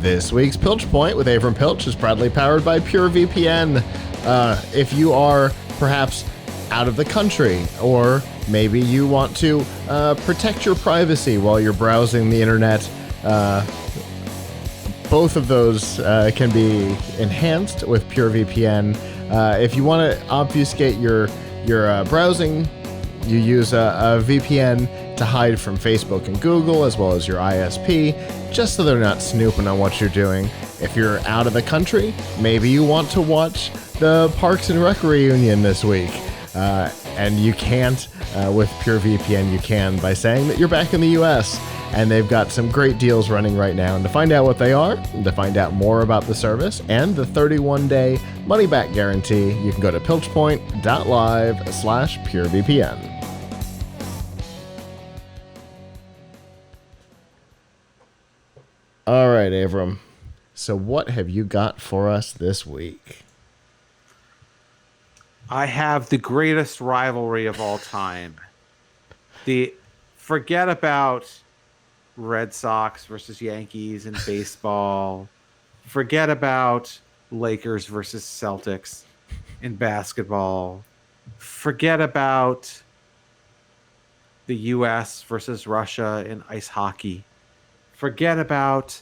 This week's Piltch Point with Avram Pilthc is proudly powered by PureVPN. If you are perhaps out of the country, or maybe you want to protect your privacy while you're browsing the internet, both of those can be enhanced with PureVPN. If you want to obfuscate your browsing, you use a VPN to hide from Facebook and Google, as well as your ISP, just so they're not snooping on what you're doing. If you're out of the country, maybe you want to watch the Parks and Rec reunion this week. And you can't with PureVPN. You can by saying that you're back in the US, and they've got some great deals running right now. And to find out what they are, and to find out more about the service and the 31-day money-back guarantee, you can go to piltchpoint.live/PureVPN. All right, Avram. So what have you got for us this week? I have the greatest rivalry of all time. Forget about Red Sox versus Yankees in baseball. Forget about Lakers versus Celtics in basketball. Forget about the US versus Russia in ice hockey. Forget about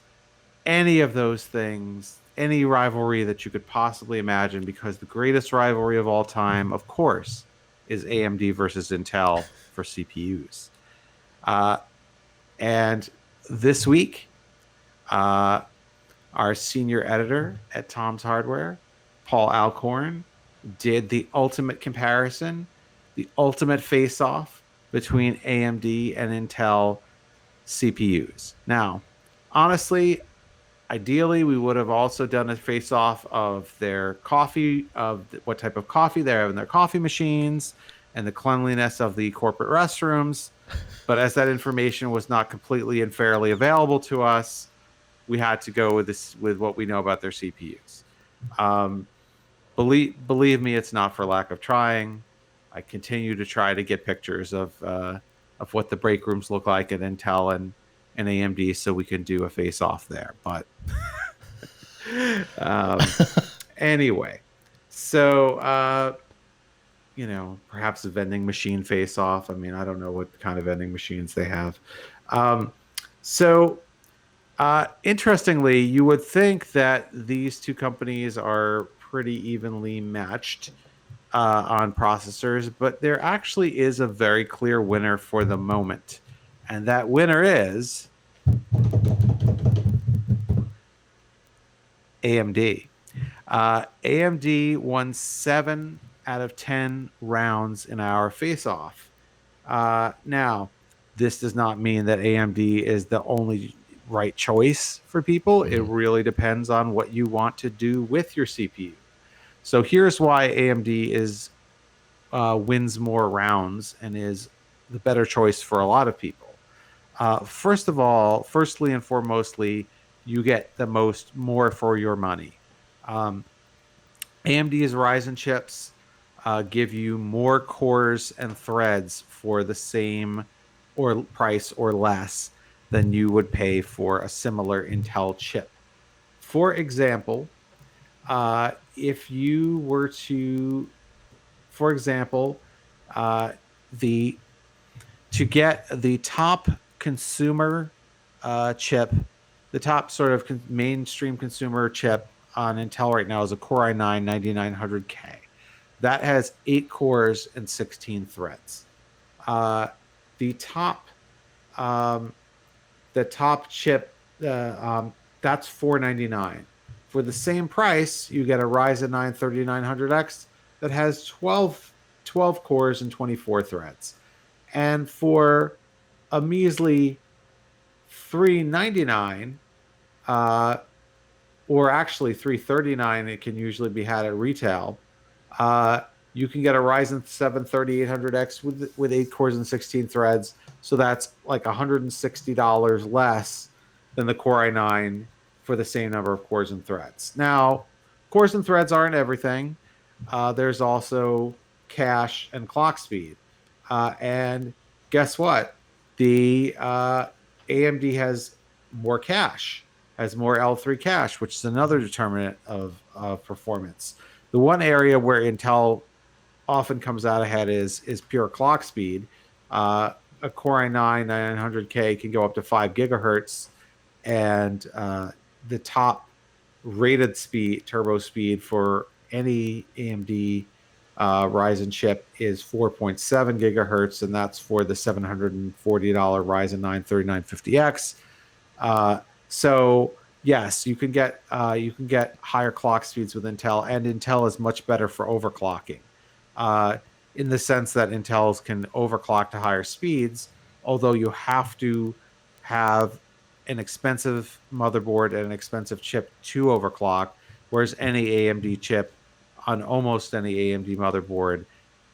any of those things, any rivalry that you could possibly imagine, because the greatest rivalry of all time, of course, is AMD versus Intel for CPUs. And this week, our senior editor at Tom's Hardware, Paul Alcorn, did the ultimate comparison, the ultimate face-off between AMD and Intel CPUs. Now, honestly, ideally, we would have also done a face-off of their coffee, of what type of coffee they have in their coffee machines, and the cleanliness of the corporate restrooms. But as that information was not completely and fairly available to us, we had to go with what we know about their CPUs. Believe me, it's not for lack of trying. I continue to try to get pictures of what the break rooms look like at Intel and AMD, so we can do a face-off there. But anyway, so perhaps a vending machine face-off. I mean, I don't know what kind of vending machines they have. Interestingly, you would think that these two companies are pretty evenly matched on processors, but there actually is a very clear winner for the moment. And that winner is AMD. AMD won 7 out of 10 rounds in our face-off. Now, this does not mean that AMD is the only right choice for people. It really depends on what you want to do with your CPU. So here's why AMD wins more rounds and is the better choice for a lot of people. Firstly and foremostly, you get more for your money. AMD's Ryzen chips give you more cores and threads for the same or price or less than you would pay for a similar Intel chip. For example, if you were to, to get the top consumer chip, the top sort of mainstream consumer chip on Intel right now is a Core i9-9900K. That has 8 cores and 16 threads. The top chip, that's $499. For the same price, you get a Ryzen 9 3900X that has 12 cores and 24 threads. And for a measly $399, or actually $339, it can usually be had at retail. You can get a Ryzen 7 3800X with 8 cores and 16 threads. So that's like $160 less than the Core i9 for the same number of cores and threads. Now, cores and threads aren't everything. There's also cache and clock speed. And guess what? The AMD has more cache has more L3 cache, which is another determinant of performance. The one area where Intel often comes out ahead is pure clock speed. A Core i9 900K can go up to 5 gigahertz, and the top rated speed, turbo speed for any AMD Ryzen chip is 4.7 gigahertz, and that's for the $740 Ryzen 9 3950X. So yes, you can get higher clock speeds with Intel, and Intel is much better for overclocking, uh, in the sense that Intels can overclock to higher speeds, although you have to have an expensive motherboard and an expensive chip to overclock, whereas any AMD chip on almost any AMD motherboard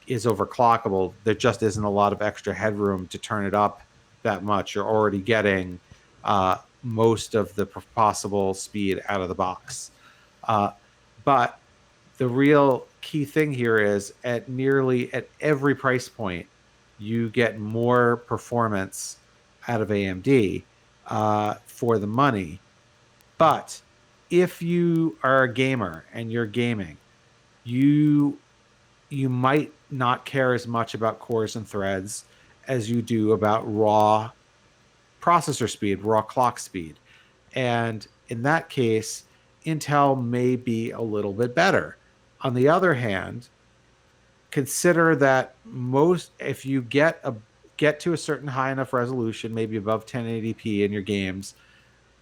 is overclockable. There just isn't a lot of extra headroom to turn it up that much. You're already getting most of the possible speed out of the box. But the real key thing here is at every price point, you get more performance out of AMD for the money. But if you are a gamer and you're gaming, you you might not care as much about cores and threads as you do about raw processor speed, raw clock speed. And in that case, Intel may be a little bit better. On the other hand, consider that most if you get to a certain high enough resolution, maybe above 1080p in your games,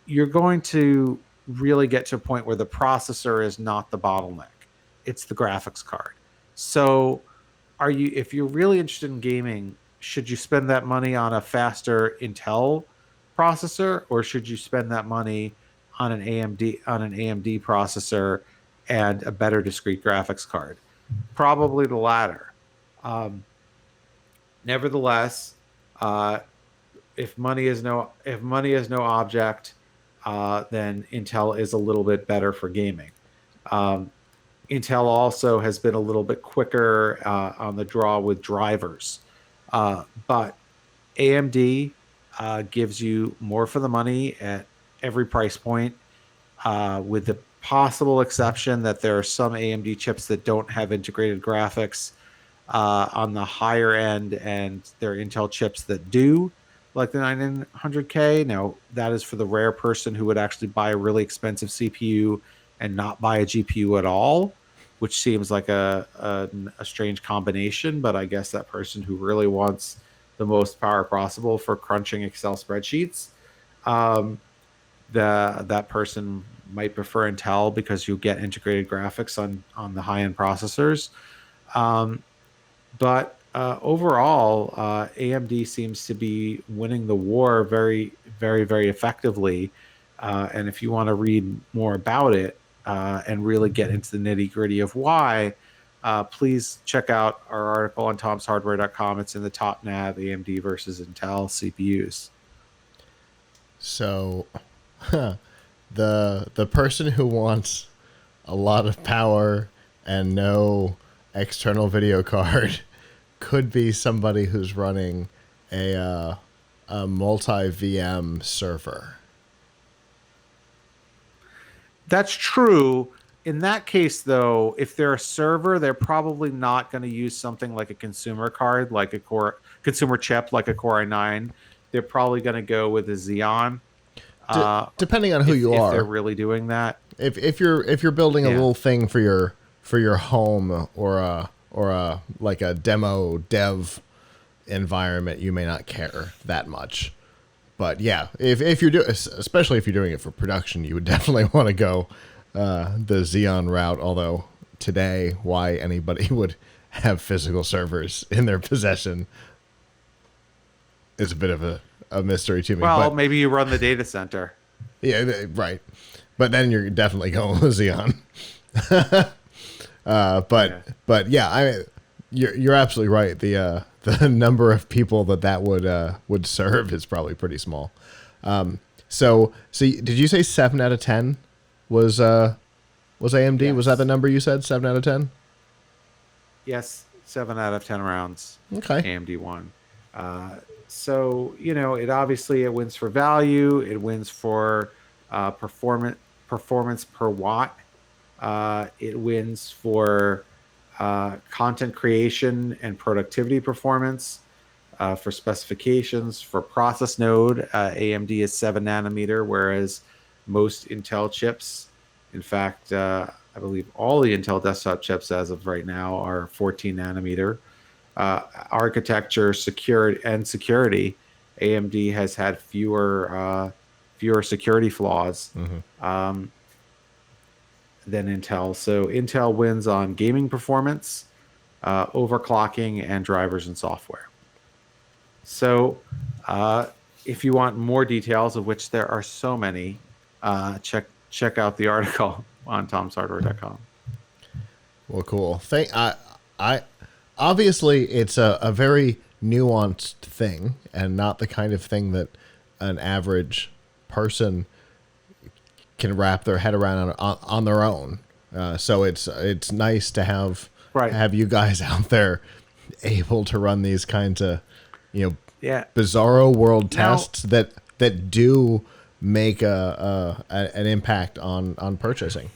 you're going to really get to a point where the processor is not the bottleneck. It's the graphics card. So if you're really interested in gaming, should you spend that money on a faster Intel processor, or should you spend that money on an AMD processor and a better discrete graphics card? Probably the latter. Um, Nevertheless, uh, if money is no object, then Intel is a little bit better for gaming. Um, Intel also has been a little bit quicker on the draw with drivers, but AMD gives you more for the money at every price point, with the possible exception that there are some AMD chips that don't have integrated graphics on the higher end, and there are Intel chips that do, like the 900K. Now, that is for the rare person who would actually buy a really expensive CPU and not buy a GPU at all, which seems like a strange combination, but I guess that person who really wants the most power possible for crunching Excel spreadsheets, um, that person might prefer Intel because you get integrated graphics on the high end processors. Um, but overall, AMD seems to be winning the war very, very, very effectively. And if you want to read more about it and really get into the nitty gritty of why, please check out our article on tomshardware.com. It's in the top nav, AMD versus Intel CPUs. So, the person who wants a lot of power and no external video card could be somebody who's running a multi VM server. That's true. In that case, though, if they're a server, they're probably not going to use something like a consumer card, like a consumer chip, like a Core i9. They're probably going to go with a Xeon. Depending on who you are, if they're really doing that. If you're building a little thing for your home, or a like a demo dev environment, you may not care that much. But yeah, if you're especially if you're doing it for production, you would definitely want to go the Xeon route. Although today, why anybody would have physical servers in their possession is a bit of a mystery to me. Well, maybe you run the data center. Yeah, right. But then you're definitely going with Xeon. But yeah, you're absolutely right. The number of people that would serve is probably pretty small. So did you say 7 out of 10 was AMD? Yes. Was that the number you said? 7 out of 10? Yes, 7 out of 10 rounds. Okay. AMD won. So it obviously it wins for value. It wins for performance per watt. It wins for content creation and productivity performance. For specifications, for process node, AMD is 7 nanometer, whereas most Intel chips, in fact, I believe all the Intel desktop chips as of right now are 14 nanometer. Architecture, security, AMD has had fewer security flaws than Intel. So Intel wins on gaming performance, overclocking, and drivers and software. So if you want more details, of which there are so many, check out the article on tomshardware.com. Well, cool. I obviously it's a very nuanced thing and not the kind of thing that an average person can wrap their head around on their own. So it's nice to have you guys out there able to run these kinds of bizarro world tests that do make an impact on purchasing.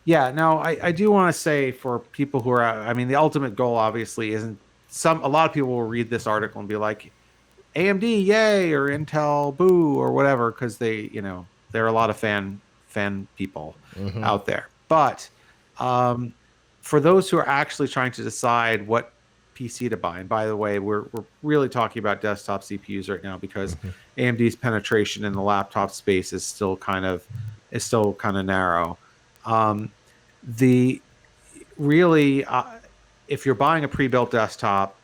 Yeah, no, I do want to say for people who are, I mean, the ultimate goal obviously isn't a lot of people will read this article and be like, AMD, yay, or Intel, boo, or whatever, because there are a lot of fan people out there. But for those who are actually trying to decide what PC to buy, and by the way, we're really talking about desktop CPUs right now because AMD's penetration in the laptop space is still kind of narrow. If you're buying a pre-built desktop,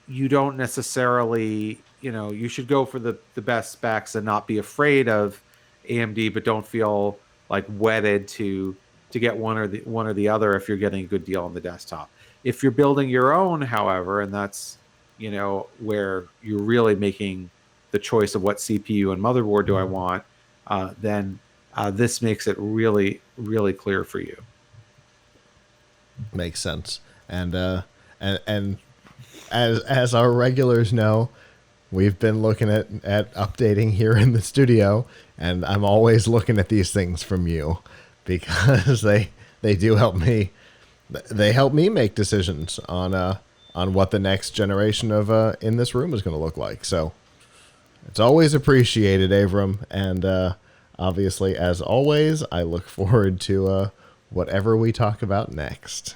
you don't necessarily, you should go for the best specs and not be afraid of AMD, but don't feel like wedded to get one or the other if you're getting a good deal on the desktop. If you're building your own, however, and that's where you're really making the choice of what CPU and motherboard do I want, then this makes it really, really clear for you. Makes sense. And as our regulars know, we've been looking at updating here in the studio, and I'm always looking at these things from you because they do help me. They help me make decisions on what the next generation of in this room is going to look like. So it's always appreciated, Avram, and obviously, as always, I look forward to whatever we talk about next.